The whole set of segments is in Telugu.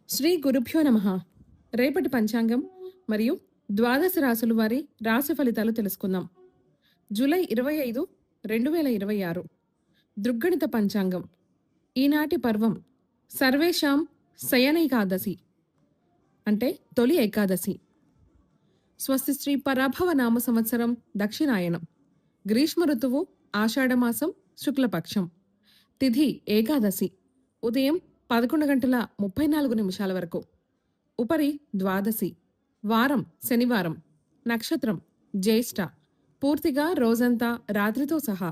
శ్రీ గురుభ్యో నమః. రేపటి పంచాంగం మరియు ద్వాదశ రాశుల వారి రాశి ఫలితాలు తెలుసుకుందాం. జూలై 25, 2026 దృగ్గణిత పంచాంగం. ఈనాటి పర్వం సర్వేషాం శయనైకాదశి అంటే తొలి ఏకాదశి. స్వస్తి శ్రీ పరాభవ నామ సంవత్సరం దక్షిణాయనం. గ్రీష్మ ఋతువు ఆషాఢమాసం శుక్లపక్షం. తిథి ఏకాదశి ఉదయం 11:34 వరకు. ఉపరి ద్వాదశి. వారం శనివారం. నక్షత్రం జ్యేష్ఠ. పూర్తిగా రోజంతా రాత్రితో సహా.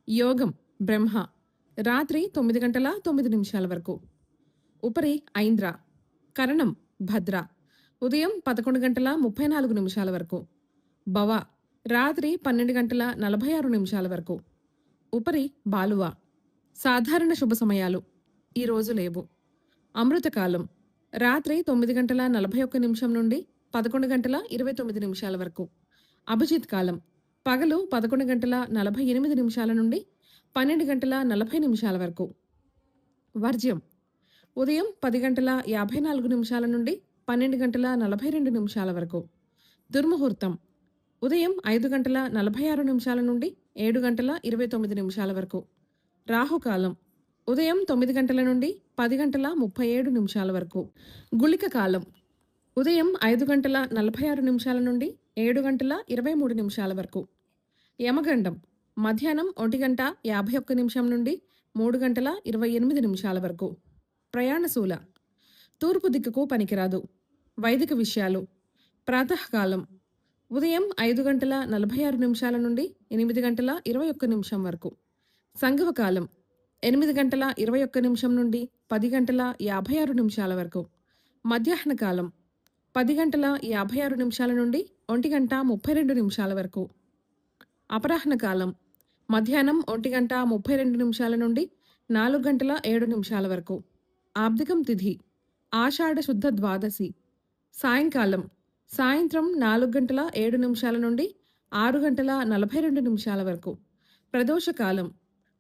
యోగం బ్రహ్మ. రాత్రి 9:09 వరకు. ఉపరి ఐంద్ర. కరణం భద్ర. ఉదయం 11:34 వరకు. భవ. రాత్రి 12:46 వరకు. ఉపరి బాలువ. సాధారణ శుభ సమయాలు ఈరోజు లేవు. అమృతకాలం రాత్రి 9:41 నుండి 11:29 వరకు. అభిజిత్ కాలం పగలు 11:48 నుండి 12:40 వరకు. వర్జ్యం ఉదయం 10:54 నుండి 12:42 వరకు. దుర్ముహూర్తం ఉదయం 5:46 నుండి 7:29 వరకు. రాహుకాలం ఉదయం 9 గంటల నుండి 10:37 వరకు. గుళిక కాలం ఉదయం 5:46 నుండి 7:23 వరకు. యమగండం మధ్యాహ్నం 1:51 నుండి 3:28 వరకు. ప్రయాణశూల తూర్పు దిక్కుకు పనికిరాదు. వైదిక విషయాలు ప్రాతకాలం ఉదయం 5:46 నుండి 8:21 వరకు. సంగమకాలం 8:21 నుండి 10:56 వరకు. మధ్యాహ్న కాలం 10:56 నుండి 1:32 వరకు. అపరాహ్న కాలం మధ్యాహ్నం 1:32 నుండి 4:07 వరకు. ఆబ్దికం తిథి ఆషాఢ శుద్ధ ద్వాదశి. సాయంకాలం సాయంత్రం 4:07 నుండి 6:42 వరకు. ప్రదోషకాలం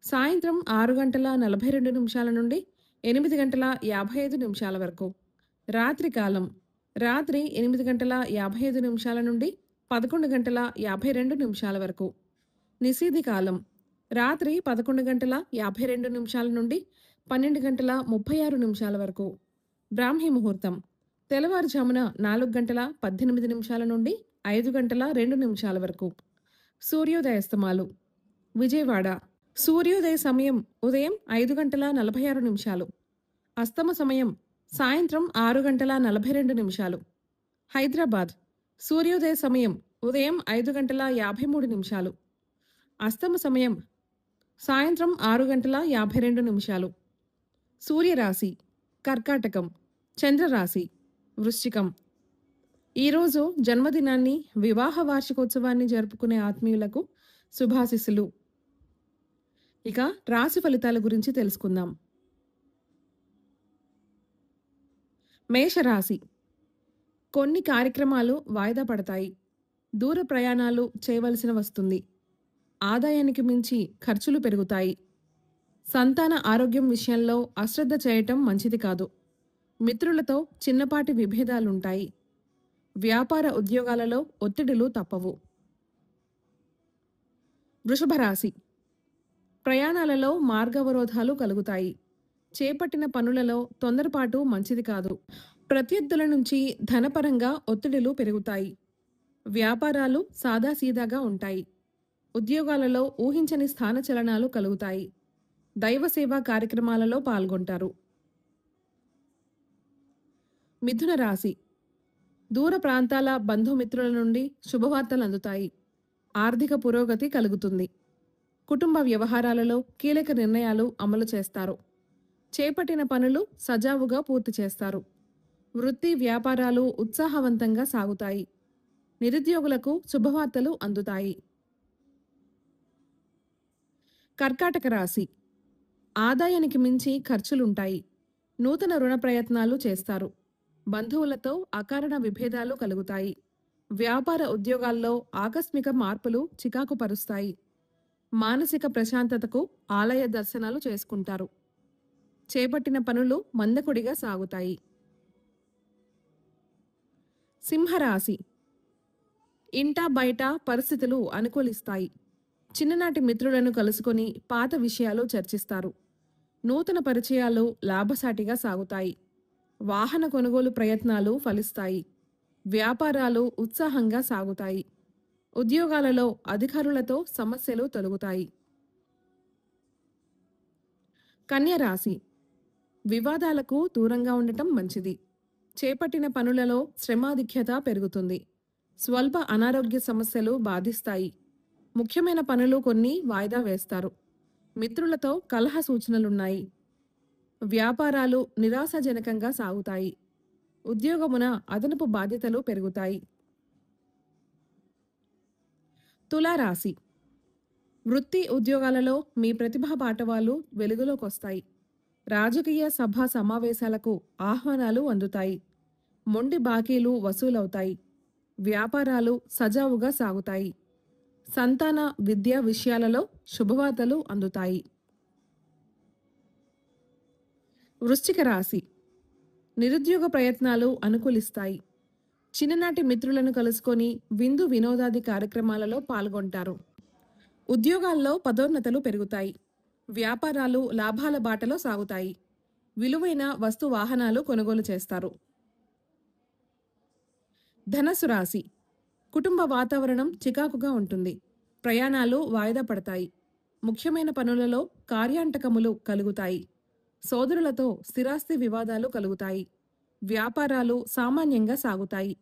సాయంత్రం 6:42 నుండి 8:55 వరకు. రాత్రికాలం రాత్రి 8:55 నుండి 11:52 వరకు. నిశీధి కాలం రాత్రి 11:52 నుండి 12:36 వరకు. బ్రాహ్మీ ముహూర్తం తెల్లవారుజామున 4:18 నుండి 5:02 వరకు. సూర్యోదయాస్తమాలు విజయవాడ సూర్యోదయ సమయం ఉదయం 5:46. అస్తమ సమయం సాయంత్రం 6:42. హైదరాబాద్ సూర్యోదయ సమయం ఉదయం 5:53. అస్తమ సమయం సాయంత్రం 6:52. సూర్యరాశి కర్కాటకం. చంద్రరాశి వృశ్చికం. ఈరోజు జన్మదినాన్ని వివాహ వార్షికోత్సవాన్ని జరుపుకునే ఆత్మీయులకు శుభాశిస్సులు. ఇక రాశి ఫలితాల గురించి తెలుసుకుందాం. మేషరాశి కొన్ని కార్యక్రమాలు వాయిదా పడతాయి. దూర ప్రయాణాలు చేయవలసిన వస్తుంది. ఆదాయానికి మించి ఖర్చులు పెరుగుతాయి. సంతాన ఆరోగ్యం విషయంలో అశ్రద్ధ చేయటం మంచిది కాదు. మిత్రులతో చిన్నపాటి విభేదాలుంటాయి. వ్యాపార ఉద్యోగాలలో ఒత్తిడులు తప్పవు. వృషభరాశి ప్రయాణాలలో మార్గావరోధాలు కలుగుతాయి. చేపట్టిన పనులలో తొందరపాటు మంచిది కాదు. ప్రత్యర్థుల నుంచి ధనపరంగా ఒత్తిడులు పెరుగుతాయి. వ్యాపారాలు సాదాసీదాగా ఉంటాయి. ఉద్యోగాలలో ఊహించని స్థానచలనాలు కలుగుతాయి. దైవ సేవా కార్యక్రమాలలో పాల్గొంటారు. మిథున రాశి దూర ప్రాంతాల బంధుమిత్రుల నుండి శుభవార్తలు అందుతాయి. ఆర్థిక పురోగతి కలుగుతుంది. కుటుంబ వ్యవహారాలలో కీలక నిర్ణయాలు అమలు చేస్తారు. చేపట్టిన పనులు సజావుగా పూర్తి చేస్తారు. వృత్తి వ్యాపారాలు ఉత్సాహవంతంగా సాగుతాయి. నిరుద్యోగులకు శుభవార్తలు అందుతాయి. కర్కాటక రాశి ఆదాయానికి మించి ఖర్చులుంటాయి. నూతన రుణ ప్రయత్నాలు చేస్తారు. బంధువులతో అకారణ విభేదాలు కలుగుతాయి. వ్యాపార ఉద్యోగాల్లో ఆకస్మిక మార్పులు చికాకు పరుస్తాయి. మానసిక ప్రశాంతతకు ఆలయ దర్శనాలు చేసుకుంటారు. చేపట్టిన పనులు మందకొడిగా సాగుతాయి. సింహరాశి. ఇంటా బయట పరిస్థితులు అనుకూలిస్తాయి. చిన్ననాటి మిత్రులను కలుసుకొని పాత విషయాలు చర్చిస్తారు. నూతన పరిచయాలు లాభసాటిగా సాగుతాయి. వాహన కొనుగోలు ప్రయత్నాలు ఫలిస్తాయి. వ్యాపారాలు ఉత్సాహంగా సాగుతాయి. ఉద్యోగాలలో అధికారులతో సమస్యలు తొలగుతాయి. కన్య రాశి. వివాదాలకు దూరంగా ఉండటం మంచిది. చేపట్టిన పనులలో శ్రమాధిక్యత పెరుగుతుంది. స్వల్ప అనారోగ్య సమస్యలు బాధిస్తాయి. ముఖ్యమైన పనులు కొన్ని వాయిదా వేస్తారు. మిత్రులతో కలహ సూచనలున్నాయి. వ్యాపారాలు నిరాశాజనకంగా సాగుతాయి. ఉద్యోగమున అదనపు బాధ్యతలు పెరుగుతాయి. తులారాశి. వృత్తి ఉద్యోగాలలో మీ ప్రతిభా పాటవాలు వెలుగులోకొస్తాయి. రాజకీయ సభ సమావేశాలకు ఆహ్వానాలు అందుతాయి. మొండి బాకీలు వసూలవుతాయి. వ్యాపారాలు సజావుగా సాగుతాయి. సంతాన విద్యా విషయాలలో శుభవార్తలు అందుతాయి. వృశ్చిక రాశి. నిరుద్యోగ ప్రయత్నాలు అనుకూలిస్తాయి. చిన్ననాటి మిత్రులను కలుసుకొని విందు వినోదాది కార్యక్రమాలలో పాల్గొంటారు. ఉద్యోగాల్లో పదోన్నతులు పెరుగుతాయి. వ్యాపారాలు లాభాల బాటలో సాగుతాయి. విలువైన వస్తు వాహనాలు కొనుగోలు చేస్తారు. ధనస్సు రాశి. కుటుంబ వాతావరణం చికాకుగా ఉంటుంది. ప్రయాణాలు వాయిదా పడతాయి. ముఖ్యమైన పనులలో కార్యాంటకములు కలుగుతాయి. సోదరులతో స్థిరాస్తి వివాదాలు కలుగుతాయి. వ్యాపారాలు సామాన్యంగా సాగుతాయి.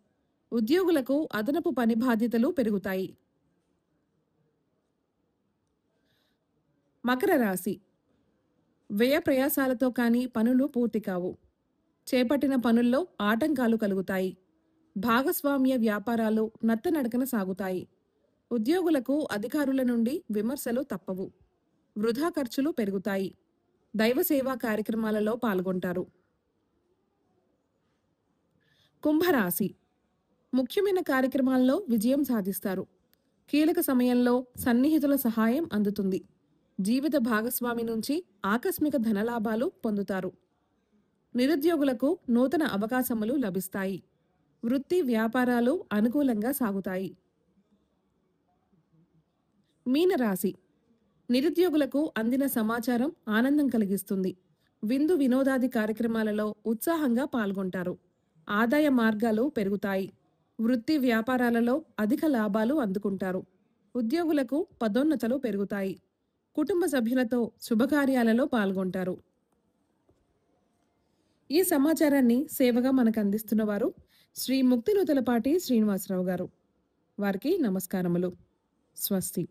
ఉద్యోగులకు అదనపు పని బాధ్యతలు పెరుగుతాయి. మకర రాశి. వ్యయ ప్రయాసాలతో కానీ పనులు పూర్తి కావు. చేపట్టిన పనుల్లో ఆటంకాలు కలుగుతాయి. భాగస్వామ్య వ్యాపారాలు నత్తనడకన సాగుతాయి. ఉద్యోగులకు అధికారుల నుండి విమర్శలు తప్పవు. వృధా ఖర్చులు పెరుగుతాయి. దైవ సేవా కార్యక్రమాలలో పాల్గొంటారు. కుంభరాశి. ముఖ్యమైన కార్యక్రమాల్లో విజయం సాధిస్తారు. కీలక సమయంలో సన్నిహితుల సహాయం అందుతుంది. జీవిత భాగస్వామి నుంచి ఆకస్మిక ధనలాభాలు పొందుతారు. నిరుద్యోగులకు నూతన అవకాశములు లభిస్తాయి. వృత్తి వ్యాపారాలు అనుకూలంగా సాగుతాయి. మీనరాశి. నిరుద్యోగులకు అందిన సమాచారం ఆనందం కలిగిస్తుంది. విందు వినోదాది కార్యక్రమాలలో ఉత్సాహంగా పాల్గొంటారు. ఆదాయ మార్గాలు పెరుగుతాయి. వృత్తి వ్యాపారాలలో అధిక లాభాలు అందుకుంటారు. ఉద్యోగులకు పదోన్నతులు పెరుగుతాయి. కుటుంబ సభ్యులతో శుభకార్యాలలో పాల్గొంటారు. ఈ సమాచారాన్ని సేవగా మనకు అందిస్తున్న వారు శ్రీ ముక్తినూతలపాటి శ్రీనివాసరావు గారు. వారికి నమస్కారములు. స్వస్తి.